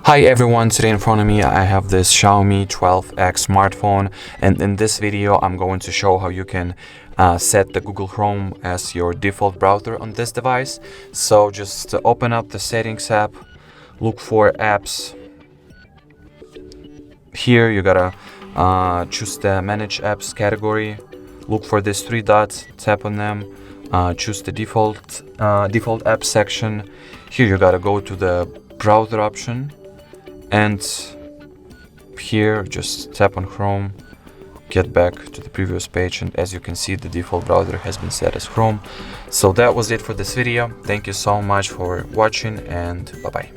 Hi everyone, today in front of me I have this Xiaomi 12X smartphone, and in this video I'm going to show how you can set the Google Chrome as your default browser on this device. So just open up the settings app, look for apps. Here you gotta choose the manage apps category, look for these three dots, tap on them, choose the default app section. Here you gotta go to the browser option, and here just tap on Chrome, get back to the previous page, and as you can see the default browser has been set as Chrome. So that was it for this video. Thank you so much for watching, and bye bye.